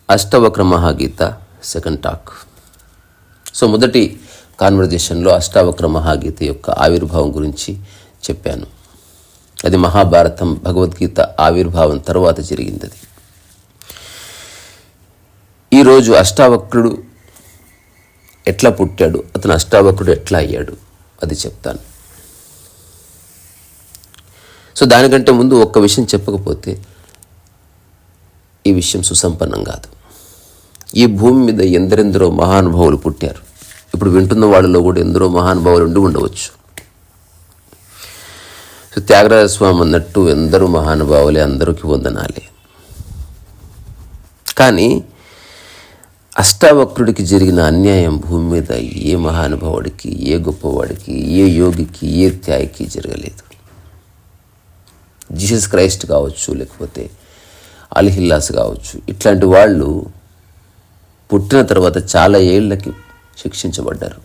Ashtavakra Mahageeta second talk. So మొదటి కాన్వర్జేషన్లో అష్టావక్ర మహాగీత యొక్క ఆవిర్భావం గురించి చెప్పాను. అది మహాభారతం భగవద్గీత ఆవిర్భావం తర్వాత జరిగింది. అది ఈరోజు అష్టావక్రుడు ఎట్లా పుట్టాడు, అతను అష్టావక్రుడు ఎట్లా అయ్యాడు అది చెప్తాను. సో దానికంటే ముందు ఒక్క విషయం చెప్పకపోతే ఈ విషయం సుసంపన్నం కాదు. ఈ భూమి మీద ఎందరెందరో మహానుభావులు పుట్టారు. ఇప్పుడు వింటున్న వాళ్ళలో కూడా ఎందరో మహానుభావులు ఉండి ఉండవచ్చు. సో త్యాగరాజ స్వామి అన్నట్టు ఎందరూ మహానుభావులే, అందరికీ వందనాలే. కానీ అష్టావక్రుడికి జరిగిన అన్యాయం భూమి మీద ఏ మహానుభావుడికి, ఏ గొప్పవాడికి, ఏ యోగికి, ఏ త్యాగికి జరగలేదు. జీసస్ క్రైస్ట్ కావచ్చు, లేకపోతే అల్హిల్లాస్ కావచ్చు, ఇట్లాంటి వాళ్ళు పుట్టిన తర్వాత చాలా ఏళ్ళకి శిక్షించబడ్డారు.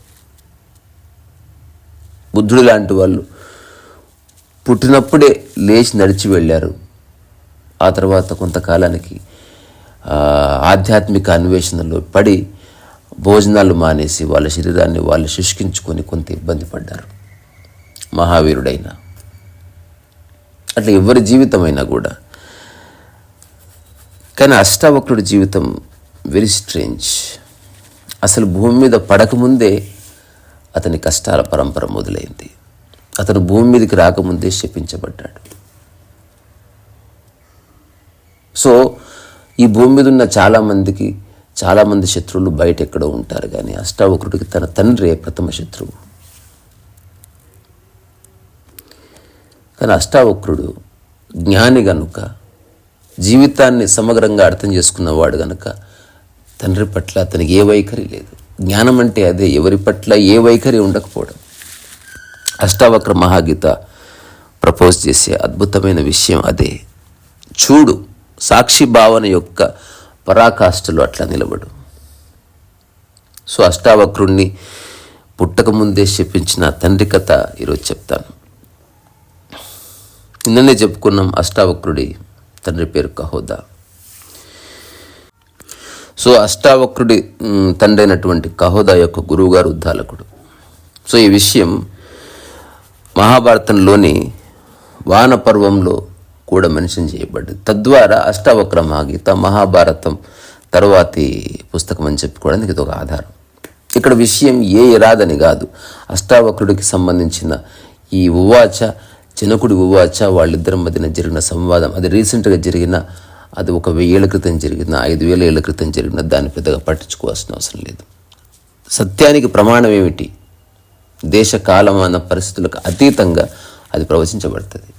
బుద్ధుడు లాంటి వాళ్ళు పుట్టినప్పుడే లేచి నడిచి వెళ్ళారు. ఆ తర్వాత కొంతకాలానికి ఆధ్యాత్మిక అన్వేషణలో పడి భోజనాలు మానేసి వాళ్ళ శరీరాన్ని వాళ్ళు శుష్కించుకొని కొంత ఇబ్బంది పడ్డారు. మహావీరుడైనా అట్లా ఎవరి జీవితమైనా కూడా. కానీ అష్టావక్రుడి జీవితం వెరీ స్ట్రేంజ్. అసలు భూమి మీద పడకముందే అతని కష్టాల పరంపర మొదలైంది. అతను భూమి మీదకి రాకముందే శపించబడ్డాడు. సో ఈ భూమి మీద ఉన్న చాలామంది శత్రువులు బయట ఎక్కడో ఉంటారు, కానీ అష్టావక్రుడికి తన తండ్రే ప్రథమ శత్రువు. కానీ అష్టావక్రుడు జ్ఞాని గనుక, జీవితాన్ని సమగ్రంగా అర్థం చేసుకున్నవాడు గనుక తండ్రి పట్ల అతనికి ఏ వైఖరి లేదు. జ్ఞానం అంటే అదే, ఎవరి పట్ల ఏ వైఖరి ఉండకపోవడం. అష్టావక్ర మహాగీత ప్రపోజ్ చేసే అద్భుతమైన విషయం అదే. చూడు, సాక్షి భావన యొక్క పరాకాష్ఠలో అట్లా నిలబడు. సో అష్టావక్రుణ్ణి పుట్టకముందే శపించిన తండ్రి కథ ఈరోజు చెప్తాను. నిన్ననే చెప్పుకున్నాం, అష్టావక్రుడి తండ్రి పేరు కహోదా. సో అష్టావక్రుడి తండ్రి అయినటువంటి కహోదా యొక్క గురువుగారు ఉద్దాలకుడు. సో ఈ విషయం మహాభారతంలోని వాన పర్వంలో కూడా మెన్షన్ చేయబడ్డది. తద్వారా అష్టావక్ర మహాగీత మహాభారతం తరువాతి పుస్తకం అని చెప్పుకోవడానికి ఇది ఒక ఆధారం. ఇక్కడ విషయం ఏ ఇరాదని కాదు, అష్టావక్రుడికి సంబంధించిన ఈ ఉవాచ, జనకుడి ఉవాచ, వాళ్ళిద్దరి మధ్యన జరిగిన సంవాదం, అది రీసెంట్గా జరిగిన, అది 1000 ఏళ్ల క్రితం జరిగిన, 5000 ఏళ్ల క్రితం జరిగిన, దాన్ని పెద్దగా పట్టించుకోవాల్సిన అవసరం లేదు. సత్యానికి ప్రమాణం ఏమిటి? దేశ కాలమాన పరిస్థితులకు అతీతంగా అది ప్రవచించబడుతుంది.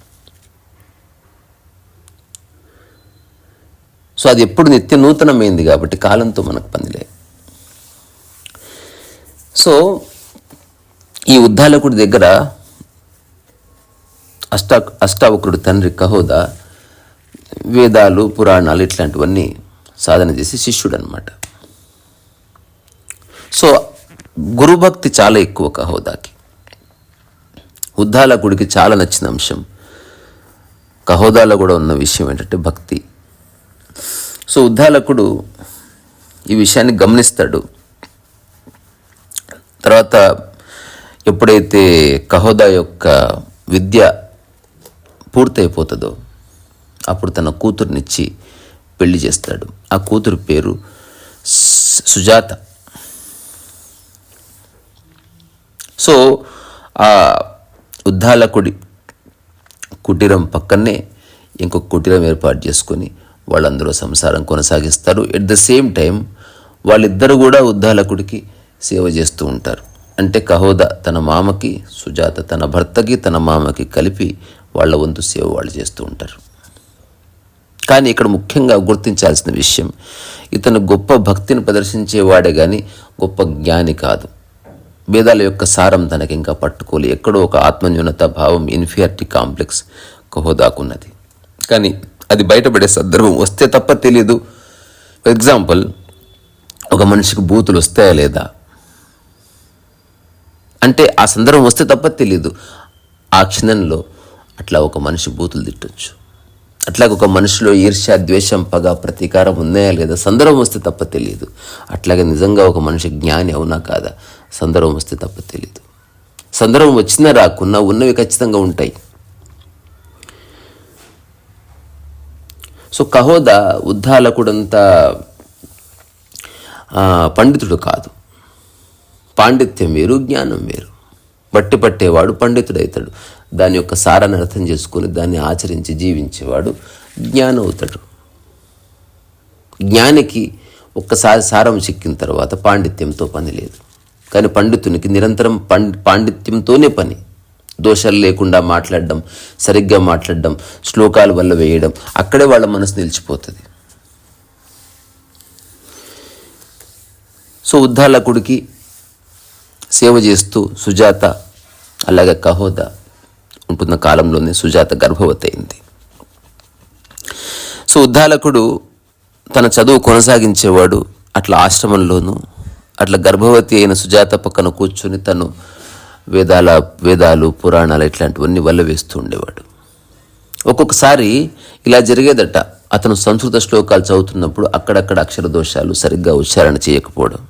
సో అది ఎప్పుడు నిత్య నూతనమైంది కాబట్టి కాలంతో మనకు పనిలే. సో ఈ ఉద్దాలకుడి దగ్గర అష్టావక్రుడి తండ్రి కహోదా వేదాలు, పురాణాలు ఇట్లాంటివన్నీ సాధన చేసి శిష్యుడు అనమాట. సో గురుభక్తి చాలా ఎక్కువ కహోదాకి. ఉద్దాలకుడికి చాలా నచ్చిన అంశం కహోదాలో కూడా ఉన్న విషయం ఏంటంటే భక్తి. సో ఉద్దాలకుడు ఈ విషయాన్ని గమనిస్తాడు. తర్వాత ఎప్పుడైతే కహోదా యొక్క విద్య పూర్తయిపోతుందో అప్పుడు తన కూతురునిచ్చి పెళ్లి చేస్తాడు. ఆ కూతురు పేరు సుజాత. సో ఆ ఉద్దాలకుడి కుటీరం పక్కనే ఇంకొక కుటీరం ఏర్పాటు చేసుకొని వాళ్ళందరూ సంసారం కొనసాగిస్తారు. ఎట్ ద సేమ్ టైం వాళ్ళిద్దరు కూడా ఉద్దాలకుడికి సేవ చేస్తూ ఉంటారు. అంటే కహోదా తన మామకి, సుజాత తన భర్తకి, తన మామకి కలిపి వాళ్ళ వంతు సేవ వాళ్ళు చేస్తూ ఉంటారు. కానీ ఇక్కడ ముఖ్యంగా గుర్తించాల్సిన విషయం, ఇతను గొప్ప భక్తిని ప్రదర్శించేవాడే కానీ గొప్ప జ్ఞాని కాదు. వేదాల యొక్క సారం తనకి ఇంకా పట్టుకోలే. ఎక్కడో ఒక ఆత్మన్యూనత భావం, ఇన్ఫీరియారిటీ కాంప్లెక్స్ కహోదాకున్నది. కానీ అది బయటపడే సందర్భం వస్తే తప్ప తెలియదు. ఫర్ ఎగ్జాంపుల్, ఒక మనిషికి బూతులు వస్తాయా లేదా అంటే ఆ సందర్భం వస్తే తప్ప తెలియదు. ఆ క్షణంలో అట్లా ఒక మనిషి బూతులు తిట్టొచ్చు. అట్లాగే ఒక మనిషిలో ఈర్ష్య, ద్వేషం, పగ, ప్రతీకారం ఉన్నాయా లేదా సందర్భం వస్తే తప్ప తెలియదు. అట్లాగే నిజంగా ఒక మనిషి జ్ఞాని అవునా కాదా సందర్భం వస్తే తప్ప తెలియదు. సందర్భం వచ్చినా రాకున్నా ఉన్నవి ఖచ్చితంగా ఉంటాయి. సో కహోదా ఉద్దాలకుడంతా పండితుడు కాదు. పాండిత్యం వేరు, జ్ఞానం వేరు. బట్టి పట్టేవాడు పండితుడవుతాడు. దాని యొక్క సారాన్ని అర్థం చేసుకుని దాన్ని ఆచరించి జీవించేవాడు జ్ఞానం అవుతాడు. జ్ఞానికి ఒక్కసారి సారం చిక్కిన తర్వాత పాండిత్యంతో పని లేదు. కానీ పండితునికి నిరంతరం పాండిత్యంతోనే పని. దోషాలు లేకుండా మాట్లాడడం, సరిగ్గా మాట్లాడడం, శ్లోకాల వల్ల వేయడం, అక్కడే వాళ్ళ మనసు నిలిచిపోతుంది. సో ఉద్దాలకుడికి సేవ చేస్తూ సుజాత, అలాగే కహోదా ఉంటున్న కాలంలోనే సుజాత గర్భవతి అయింది. సో ఉద్దాలకుడు తన చదువు కొనసాగించేవాడు. అట్లా ఆశ్రమంలోనూ అట్లా గర్భవతి అయిన సుజాత పక్కన కూర్చొని తను వేదాలు, పురాణాలు ఇట్లాంటివన్నీ వల్ల వేస్తూ ఉండేవాడు. ఒక్కొక్కసారి ఇలా జరిగేదట. అతను సంస్కృత శ్లోకాలు చదువుతున్నప్పుడు అక్కడక్కడ అక్షర దోషాలు, సరిగ్గా ఉచ్చారణ చేయకపోవడం.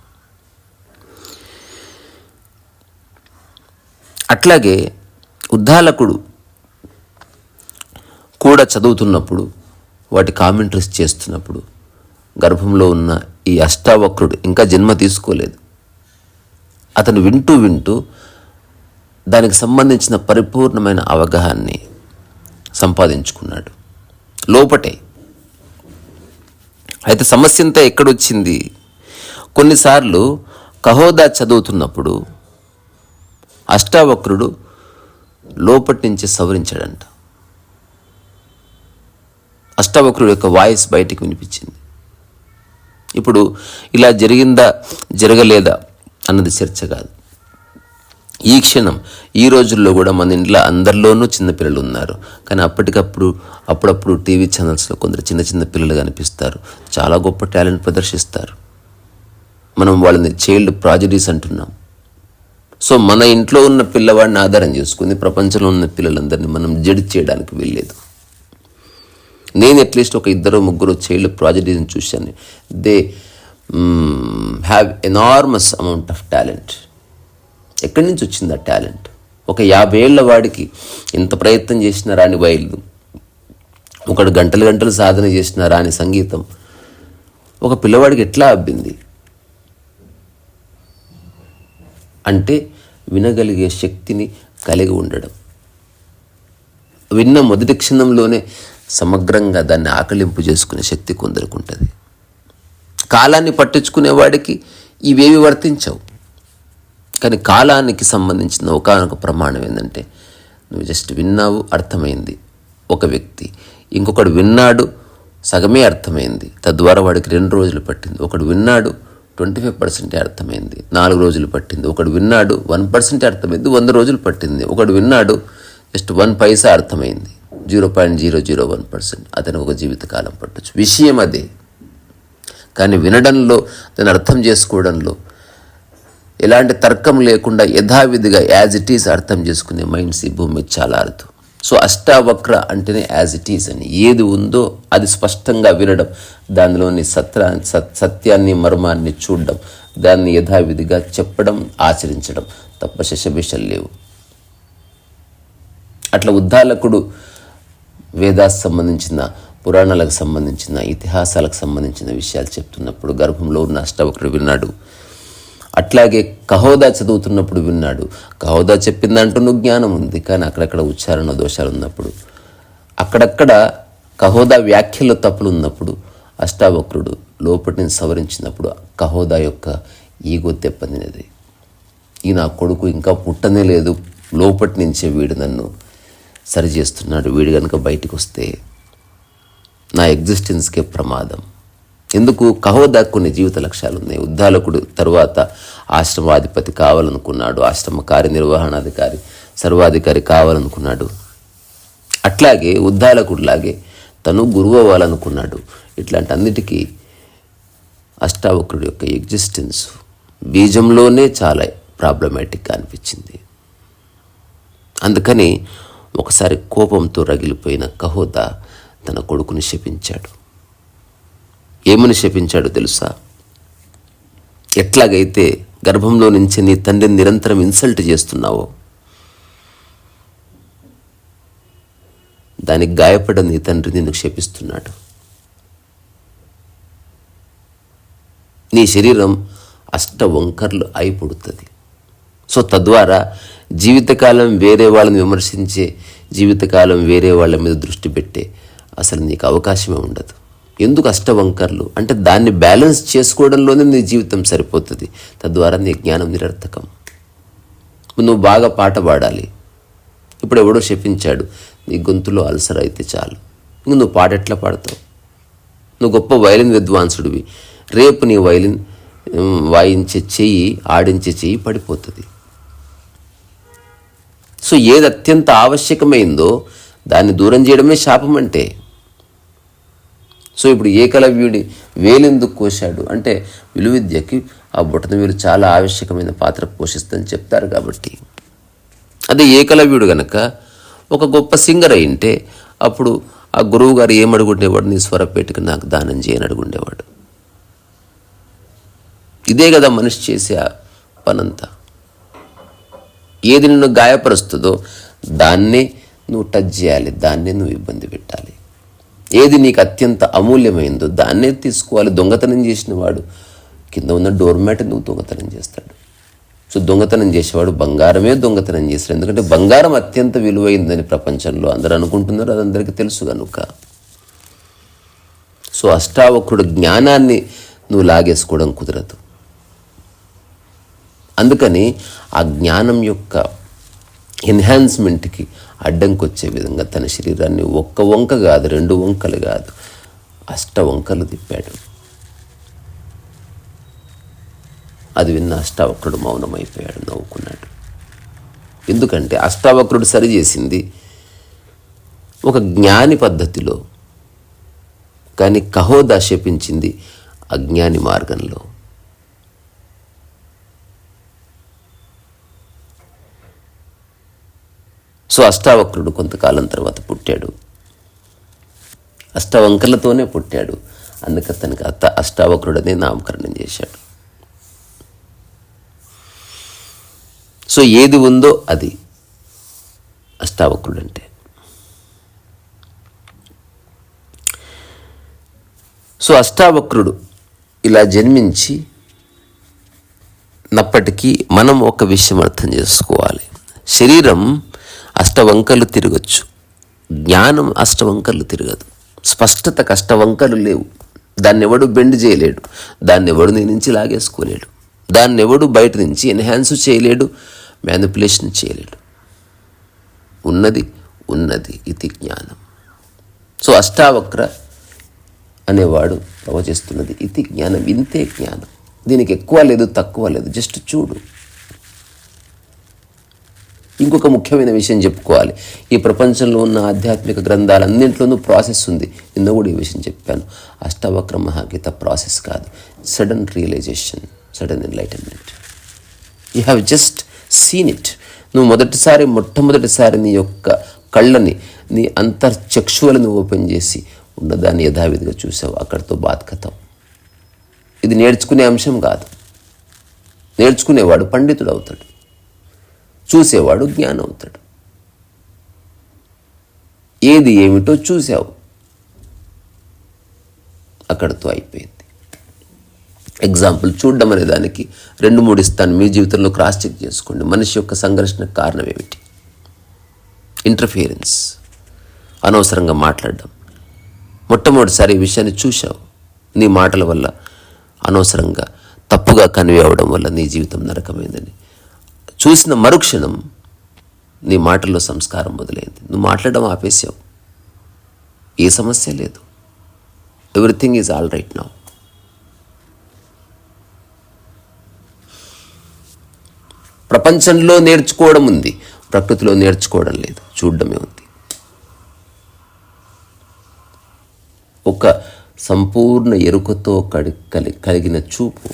అట్లాగే ఉద్దాలకుడు కూడా చదువుతున్నప్పుడు, వాటి కామెంటరీస్ చేస్తున్నప్పుడు గర్భంలో ఉన్న ఈ అష్టావక్రుడు ఇంకా జన్మ తీసుకోలేదు. అతను వింటూ దానికి సంబంధించిన పరిపూర్ణమైన అవగాహనని సంపాదించుకున్నాడు లోపటే. అయితే సమస్య అంతా ఎక్కడొచ్చింది? కొన్నిసార్లు కహోదా చదువుతున్నప్పుడు అష్టావక్రుడు లోపటి నుంచి సవరించాడంట. అష్టావక్రుడు యొక్క వాయిస్ బయటికి వినిపించింది. ఇప్పుడు ఇలా జరిగిందా జరగలేదా అన్నది చర్చ కాదు. ఈ క్షణం, ఈ రోజుల్లో కూడా మన ఇంట్లో అందరిలోనూ చిన్నపిల్లలు ఉన్నారు. కానీ అప్పుడప్పుడు టీవీ ఛానల్స్లో కొందరు చిన్న పిల్లలు కనిపిస్తారు. చాలా గొప్ప టాలెంట్ ప్రదర్శిస్తారు. మనం వాళ్ళని చైల్డ్ ప్రాజడీస్ అంటున్నాం. సో మన ఇంట్లో ఉన్న పిల్లవాడిని ఆధారం చేసుకుని ప్రపంచంలో ఉన్న పిల్లలందరినీ మనం జడ్జ్ చేయడానికి వెళ్ళలేదు. నేను అట్లీస్ట్ ఒక 2-3 చైల్డ్ ప్రాజడీస్ని చూశాను. They have enormous amount of talent. ఎక్కడి నుంచి వచ్చింది ఆ టాలెంట్? ఒక 50 ఏళ్ల వాడికి ఎంత ప్రయత్నం చేసినా రాని వైద్యులు, ఒకడు గంటలు సాధన చేసినా రాని సంగీతం ఒక పిల్లవాడికి ఎట్లా అబ్బింది అంటే వినగలిగే శక్తిని కలిగి ఉండడం. విన్న మొదటి క్షణంలోనే సమగ్రంగా దాన్ని ఆకలింపు చేసుకునే శక్తి కొందరికి ఉంటుంది. కాలాన్ని పట్టించుకునేవాడికి ఇవేవి వర్తించవు. కానీ కాలానికి సంబంధించిన ఒకానొక ప్రమాణం ఏంటంటే, నువ్వు జస్ట్ విన్నావు, అర్థమైంది ఒక వ్యక్తి. ఇంకొకడు విన్నాడు, సగమే అర్థమైంది, తద్వారా వాడికి 2 రోజులు పట్టింది. ఒకడు విన్నాడు 25% అర్థమైంది, 4 రోజులు పట్టింది. ఒకడు విన్నాడు 1% అర్థమైంది, 100 రోజులు పట్టింది. ఒకడు విన్నాడు జస్ట్ 1 పైసా అర్థమైంది, 0.001%. అతనికి ఒక జీవితకాలం పట్టొచ్చు. విషయం అదే. కానీ వినడంలో, దాన్ని అర్థం చేసుకోవడంలో ఎలాంటి తర్కం లేకుండా యథావిధిగా యాజ్ ఇట్ ఈజ్ అర్థం చేసుకునే మైండ్స్ ఈ భూమి మీద చాలా అరుదు. సో అష్టావక్ర అంటేనే యాజ్ ఇట్ ఈజ్ అని, ఏది ఉందో అది స్పష్టంగా వినడం, దానిలోని సత్యాన్ని, మర్మాన్ని చూడడం, దాన్ని యథావిధిగా చెప్పడం, ఆచరించడం తప్ప శశభిషలు లేవు. అట్లా ఉద్దాలకుడు వేదాస్ సంబంధించిన, పురాణాలకు సంబంధించిన, ఇతిహాసాలకు సంబంధించిన విషయాలు చెప్తున్నప్పుడు గర్భంలో ఉన్న అష్టావక్రుడు విన్నాడు. అట్లాగే కహోదా చదువుతున్నప్పుడు విన్నాడు. కహోదా చెప్పిన దాంట్లో జ్ఞానం ఉంది, కానీ అక్కడక్కడ ఉచ్చారణ దోషాలు ఉన్నప్పుడు, అక్కడక్కడ కహోదా వ్యాఖ్యలో తప్పులు ఉన్నప్పుడు, అష్టావక్రుడు లోపటిని సవరించినప్పుడు కహోదా యొక్క ఈగో దెబ్బతినది. ఈ నా కొడుకు ఇంకా పుట్టనే లేదు, లోపటి నుంచే వీడు నన్ను సరి చేస్తున్నాడు, వీడు కనుక బయటికి వస్తే నా ఎగ్జిస్టెన్స్కే ప్రమాదం. ఎందుకు? కహోదా కొన్ని జీవిత లక్ష్యాలు ఉన్నాయి. ఉద్దాలకుడు తరువాత ఆశ్రమాధిపతి కావాలనుకున్నాడు, ఆశ్రమ కార్యనిర్వహణాధికారి, సర్వాధికారి కావాలనుకున్నాడు. అట్లాగే ఉద్దాలకుడిలాగే తను గురువు అవ్వాలనుకున్నాడు. ఇట్లాంటి అన్నిటికీ అష్టావక్రుడి యొక్క ఎగ్జిస్టెన్స్ బీజంలోనే చాలా ప్రాబ్లమాటిక్గా అనిపించింది. అందుకని ఒకసారి కోపంతో రగిలిపోయిన కహోదా తన కొడుకుని శపించాడు. ఏమని శపించాడో తెలుసా? ఎట్లాగైతే గర్భంలో నుంచి నీ తండ్రిని నిరంతరం ఇన్సల్ట్ చేస్తున్నావో, దానికి గాయపడ్డ నీ తండ్రి నిన్ను శపిస్తున్నాడు. నీ శరీరం అష్టవంకర్లు అయి పుడుతుంది. సో తద్వారా జీవితకాలం వేరే వాళ్ళని విమర్శించే, జీవితకాలం వేరే వాళ్ళ మీద దృష్టి పెట్టే అసలు నీకు అవకాశమే ఉండదు. ఎందుకు అష్టవంకర్లు అంటే దాన్ని బ్యాలెన్స్ చేసుకోవడంలోనే నీ జీవితం సరిపోతుంది. తద్వారా నీ జ్ఞానం నిరర్థకం. నువ్వు బాగా పాట పాడాలి. ఇప్పుడు ఎవడో శపించాడు, నీ గొంతులో అల్సర్ అయితే చాలు, ఇంక నువ్వు పాట ఎట్లా పాడతావు? నువ్వు గొప్ప వైలిన్ విద్వాంసుడివి, రేపు నీ వైలిన్ వాయించే చెయ్యి, ఆడించే చెయ్యి పడిపోతుంది. సో ఏది అత్యంత ఆవశ్యకమైందో దాన్ని దూరం చేయడమే శాపం అంటే. సో ఇప్పుడు ఏకలవ్యుడి వేలెందుకు కోశాడు అంటే విలువిద్యకి ఆ బొటన వేలు చాలా ఆవశ్యకమైన పాత్ర పోషిస్తుందని చెప్తారు కాబట్టి. అదే ఏకలవ్యుడు గనక ఒక గొప్ప సింగర్ అయింటే అప్పుడు ఆ గురువు గారు ఏమడుగుండేవాడు? నీ స్వరపేటికి నాకు దానం చేయని అడుగుండేవాడు. ఇదే కదా మనిషి చేసే పనంతా. ఏది నిన్ను గాయపరుస్తుందో దాన్నే నువ్వు టచ్ చేయాలి, దాన్నే నువ్వు ఇబ్బంది పెట్టాలి. ఏది నీకు అత్యంత అమూల్యమైందో దాన్నే తీసుకోవాలి. దొంగతనం చేసిన వాడు కింద ఉన్న డోర్మ్యాట్ నువ్వు దొంగతనం చేస్తాడు. సో దొంగతనం చేసేవాడు బంగారమే దొంగతనం చేస్తాడు. ఎందుకంటే బంగారం అత్యంత విలువైందని ప్రపంచంలో అందరూ అనుకుంటున్నారు, అది అందరికీ తెలుసు కనుక. సో అష్టావక్రుడు జ్ఞానాన్ని నువ్వు లాగేసుకోవడం కుదరదు. అందుకని ఆ జ్ఞానం యొక్క ఎన్హాన్స్మెంట్కి అడ్డంకొచ్చే విధంగా తన శరీరాన్ని ఒక్క వంక కాదు, 2 వంకలు కాదు, 8 వంకలు తిప్పాడు. అది విన్న అష్టావక్రుడు మౌనమైపోయాడు, నవ్వుకున్నాడు. ఎందుకంటే అష్టావక్రుడు సరిచేసింది ఒక జ్ఞాని పద్ధతిలో, కానీ కహోదా శపించింది అజ్ఞాని మార్గంలో. సో అష్టావక్రుడు కొంతకాలం తర్వాత పుట్టాడు. అష్టవంకలతోనే పుట్టాడు. అందుకే తనకి అష్టావక్రుడనే నామకరణం చేశాడు. సో ఏది ఉందో అది అష్టావక్రుడు అంటే. సో అష్టావక్రుడు ఇలా జన్మించి నప్పటికీ మనం ఒక విషయం అర్థం చేసుకోవాలి. శరీరం అష్టవంకలు తిరగచ్చు, జ్ఞానం అష్టవంకలు తిరగదు. స్పష్టతకు అష్టవంకలు లేవు. దాన్ని ఎవడు బెండ్ చేయలేడు, దాన్ని ఎవడు నీ నుంచి లాగేసుకోలేడు, దాన్ని ఎవడు బయట నుంచి ఎన్హాన్స్ చేయలేడు, మ్యానిపులేషన్ చేయలేడు. ఉన్నది ఉన్నది, ఇది జ్ఞానం. సో అష్టావక్ర అనేవాడు ప్రవచిస్తున్నది ఇది జ్ఞానం, ఇంతే జ్ఞానం. దీనికి ఎక్కువ లేదు, తక్కువ లేదు, జస్ట్ చూడు. ఇంకొక ముఖ్యమైన విషయం చెప్పుకోవాలి. ఈ ప్రపంచంలో ఉన్న ఆధ్యాత్మిక గ్రంథాలన్నింటిలోనూ ప్రాసెస్ ఉంది. నిన్న కూడా ఈ విషయం చెప్పాను. అష్టావక్ర మహాగీత ప్రాసెస్ కాదు, sudden realization, sudden enlightenment. You have just seen it. నువ్వు మొట్టమొదటిసారి నీ యొక్క కళ్ళని, నీ అంతర్చక్షువులను ఓపెన్ చేసి ఉన్నదాన్ని యథావిధిగా చూసావు. అక్కడితో బాధ్కతం. ఇది నేర్చుకునే అంశం కాదు. నేర్చుకునేవాడు పండితుడు అవుతాడు, చూసేవాడు జ్ఞానం అవుతాడు. ఏది ఏమిటో చూసావు, అక్కడితో అయిపోయింది. ఎగ్జాంపుల్ చూడడం అనే దానికి 2-3 ఇస్తాను. మీ జీవితంలో క్రాస్ చెక్ చేసుకోండి. మనిషి యొక్క సంఘర్షణకు కారణం ఏమిటి? ఇంటర్ఫియరెన్స్, అనవసరంగా మాట్లాడడం. మొట్టమొదటిసారి ఈ విషయాన్ని చూశావు, నీ మాటల వల్ల అనవసరంగా తప్పుగా కన్వే అవ్వడం వల్ల నీ జీవితం నరకమైందని చూసిన మరుక్షణం నీ మాటల్లో సంస్కారం మొదలైంది. నువ్వు మాట్లాడడం ఆపేసావు. ఏ సమస్య లేదు. Everything is all right now. ప్రపంచంలో నేర్చుకోవడం ఉంది, ప్రకృతిలో నేర్చుకోవడం లేదు, చూడడమే ఉంది. ఒక సంపూర్ణ ఎరుకతో కలిగిన చూపు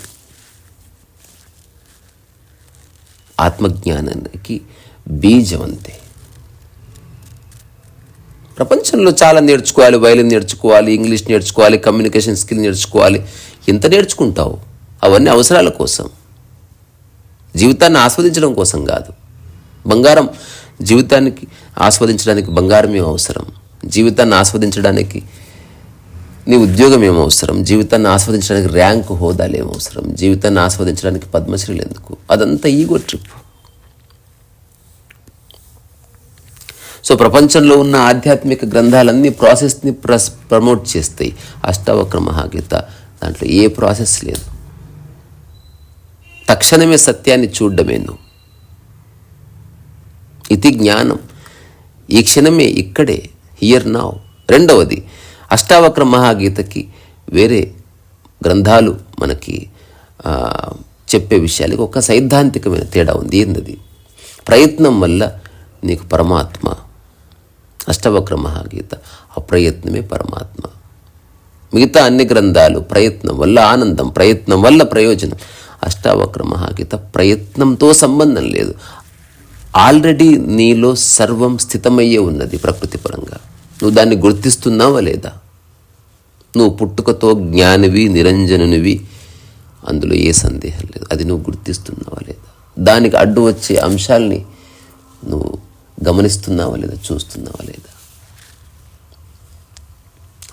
ఆత్మజ్ఞానానికి బీజం అంతే. ప్రపంచంలో చాలా నేర్చుకోవాలి, వైలిన్ నేర్చుకోవాలి, ఇంగ్లీష్ నేర్చుకోవాలి, కమ్యూనికేషన్ స్కిల్ నేర్చుకోవాలి. ఎంత నేర్చుకుంటావు? అవన్నీ అవసరాల కోసం, జీవితాన్ని ఆస్వాదించడం కోసం కాదు. బంగారం జీవితానికి ఆస్వాదించడానికి బంగారం ఏం అవసరం? జీవితాన్ని ఆస్వాదించడానికి నీ ఉద్యోగం ఏం అవసరం? జీవితాన్ని ఆస్వాదించడానికి ర్యాంకు హోదాలు ఏం అవసరం? జీవితాన్ని ఆస్వాదించడానికి పద్మశ్రీలు ఎందుకు? అదంతా ఈగో ట్రిప్. సో ప్రపంచంలో ఉన్న ఆధ్యాత్మిక గ్రంథాలన్నీ ప్రాసెస్ని ప్రమోట్ చేస్తాయి. అష్టావక్ర మహాగీత దాంట్లో ఏ ప్రాసెస్ లేదు. తక్షణమే సత్యాన్ని చూడడమే నువ్వు. ఇది జ్ఞానం. ఈ క్షణమే, ఇక్కడే, హియర్ నౌ. రెండవది, అష్టావక్ర మహాగీతకి వేరే గ్రంథాలు మనకి చెప్పే విషయాలకి ఒక సైద్ధాంతికమైన తేడా ఉంది. ఏంటది? ప్రయత్నం వల్ల నీకు పరమాత్మ. అష్టవక్ర మహాగీత అప్రయత్నమే పరమాత్మ. మిగతా అన్ని గ్రంథాలు ప్రయత్నం వల్ల ఆనందం, ప్రయత్నం వల్ల ప్రయోజనం. అష్టావక్ర మహాగీత ప్రయత్నంతో సంబంధం లేదు. ఆల్రెడీ నీలో సర్వం స్థితమయ్యే ఉన్నది ప్రకృతి పరంగా. నువ్వు దాన్ని గుర్తిస్తున్నావా లేదా? నువ్వు పుట్టుకతో జ్ఞానివి, నిరంజనునివి, అందులో ఏ సందేహం లేదు. అది నువ్వు గుర్తిస్తున్నావా లేదా? దానికి అడ్డు వచ్చే అంశాలని నువ్వు గమనిస్తున్నావా లేదా? చూస్తున్నావా లేదా?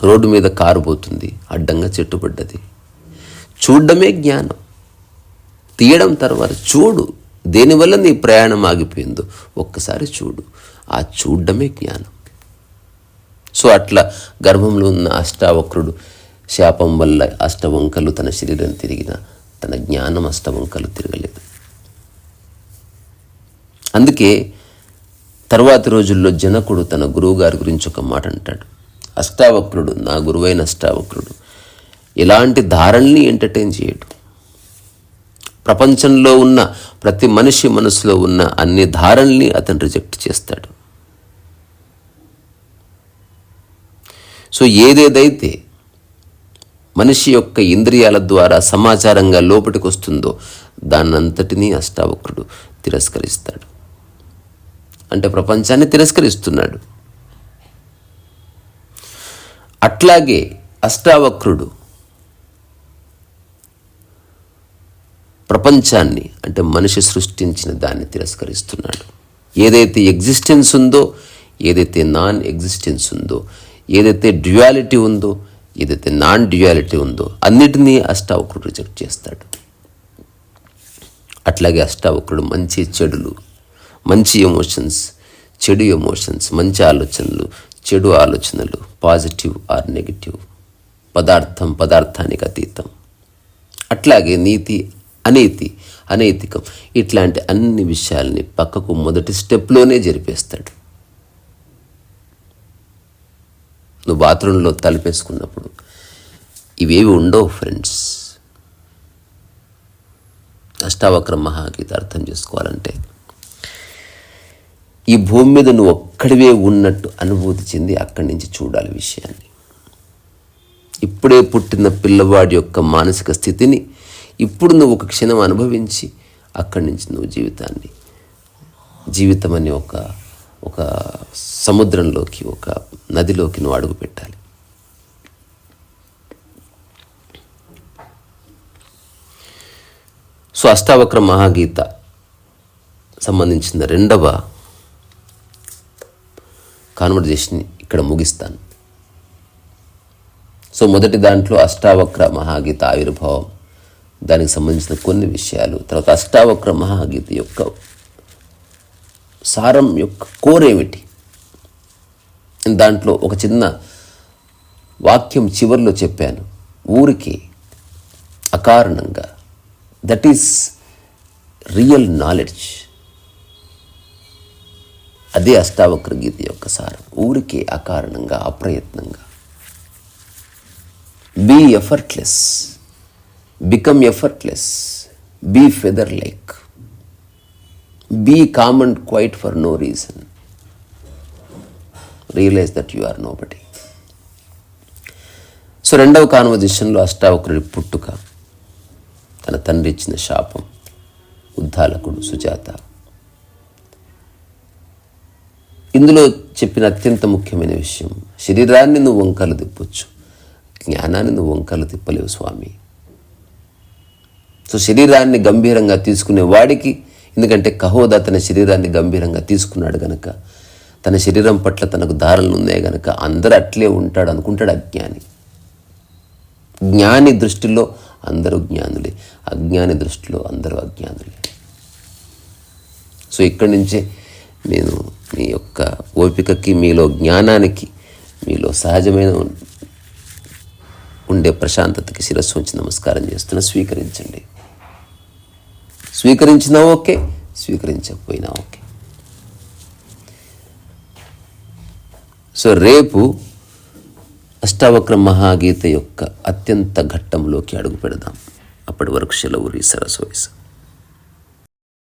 రోడ్డు మీద కారు పోతుంది, అడ్డంగా చెట్టు పడ్డది. చూడడమే జ్ఞానం. తీయడం తర్వాత చూడు, దేనివల్ల నీ ప్రయాణం ఆగిపోయిందో ఒక్కసారి చూడు. ఆ చూడడమే జ్ఞానం. సో అట్లా గర్భంలో ఉన్న అష్టావక్రుడు శాపం వల్ల అష్టవంకలు తన శరీరం తిరిగిన తన జ్ఞానం అష్టవంకలు తిరగలేదు. అందుకే తర్వాతి రోజుల్లో జనకుడు తన గురువు గారి గురించి ఒక మాట అంటాడు. అష్టావక్రుడు, నా గురువైన అష్టావక్రుడు ఎలాంటి ధారణల్ని ఎంటర్టైన్ చేయడు. ప్రపంచంలో ఉన్న ప్రతి మనిషి మనసులో ఉన్న అన్ని ధారణల్ని అతను రిజెక్ట్ చేస్తాడు. సో ఏదేదైతే మనిషి యొక్క ఇంద్రియాల ద్వారా సమాచారంగా లోపలికి వస్తుందో దాన్నంతటినీ అష్టావక్రుడు తిరస్కరిస్తాడు. అంటే ప్రపంచాన్ని తిరస్కరిస్తున్నాడు. అట్లాగే అష్టావక్రుడు ప్రపంచాన్ని, అంటే మనిషి సృష్టించిన దాన్ని తిరస్కరిస్తున్నాడు. ఏదైతే ఎగ్జిస్టెన్స్ ఉందో, ఏదైతే నాన్ ఎగ్జిస్టెన్స్ ఉందో, ఏదైతే డ్యుయాలిటీ ఉందో, ఏదైతే నాన్ డ్యుయాలిటీ ఉందో అన్నిటినీ అష్టావక్రుడు రిజెక్ట్ చేస్తాడు. అట్లాగే అష్టావక్రుడు మంచి చెడులు, మంచి ఎమోషన్స్, చెడు ఎమోషన్స్, మంచి ఆలోచనలు, చెడు ఆలోచనలు, పాజిటివ్ ఆర్ నెగిటివ్, పదార్థం పదార్థానికి అతీతం, అట్లాగే నీతి అనీతి అనైతికం, ఇట్లాంటి అన్ని విషయాల్ని పక్కకు మొదటి స్టెప్లోనే జరిపేస్తాడు. నువ్వు బాత్రూంలో తలుపేసుకున్నప్పుడు ఇవేవి ఉండవు ఫ్రెండ్స్. అష్టావక్ర మహాగీత అర్థం చేసుకోవాలంటే ఈ భూమి మీద నువ్వు ఒక్కడివే ఉన్నట్టు అనుభూతి చెంది అక్కడి నుంచి చూడాలి విషయాన్ని. ఇప్పుడే పుట్టిన పిల్లవాడి యొక్క మానసిక స్థితిని ఇప్పుడు నువ్వు ఒక క్షణం అనుభవించి అక్కడి నుంచి నువ్వు జీవితం అనే ఒక సముద్రంలోకి, ఒక నదిలోకి నువ్వు అడుగు పెట్టాలి. సో అష్టావక్ర మహాగీత సంబంధించిన రెండవ కాన్వర్జేషన్ ఇక్కడ ముగిస్తాను. సో మొదటి దాంట్లో అష్టావక్ర మహాగీత ఆవిర్భావం, దానికి సంబంధించిన కొన్ని విషయాలు, తర్వాత అష్టావక్ర మహాగీత యొక్క సారం యొక్క కోర్ ఏమిటి, దాంట్లో ఒక చిన్న వాక్యం చివరిలో చెప్పాను, ఊరికే అకారణంగా, దట్ ఈస్ రియల్ నాలెడ్జ్. అదే అష్టావక్ర గీత యొక్క సారం. ఊరికే అకారణంగా, అప్రయత్నంగా. Be effortless, become effortless, be feather like, be calm and quiet for no reason, realize that you are nobody. So రెండవ కాన్వర్జేషన్లో అష్టావక్రుడి పుట్టుక, తన తండ్రి ఇచ్చిన శాపం, ఉద్దాలకుడు, సుజాత, ఇందులో చెప్పిన అత్యంత ముఖ్యమైన విషయం, శరీరాన్ని నువ్వు వంకలు తిప్పొచ్చు, జ్ఞానాన్ని నువ్వు వంకలు తిప్పలేవు స్వామి. సో శరీరాన్ని గంభీరంగా తీసుకునే వాడికి, ఎందుకంటే కహోదా తన శరీరాన్ని గంభీరంగా తీసుకున్నాడు గనక, తన శరీరం పట్ల తనకు ధారణలు ఉన్నాయి గనక అందరూ అట్లే ఉంటాడు అనుకుంటాడు అజ్ఞాని. జ్ఞాని దృష్టిలో అందరూ జ్ఞానులే, అజ్ఞాని దృష్టిలో అందరూ అజ్ఞానులే. సో ఇక్కడి నుంచే నేను మీ యొక్క ఓపికకి, మీలో జ్ఞానానికి, మీలో సహజమైన ఉండే ప్రశాంతతకి శిరస్సు ఉంచి నమస్కారం చేస్తున్నా. స్వీకరించండి. స్వీకరించినా ఓకే, స్వీకరించకపోయినా ఓకే. సో రేపు అష్టావక్ర మహాగీత యొక్క అత్యంత ఘట్టంలోకి అడుగు పెడదాం. అప్పటి వరకు సెలవు. సరస్వతి.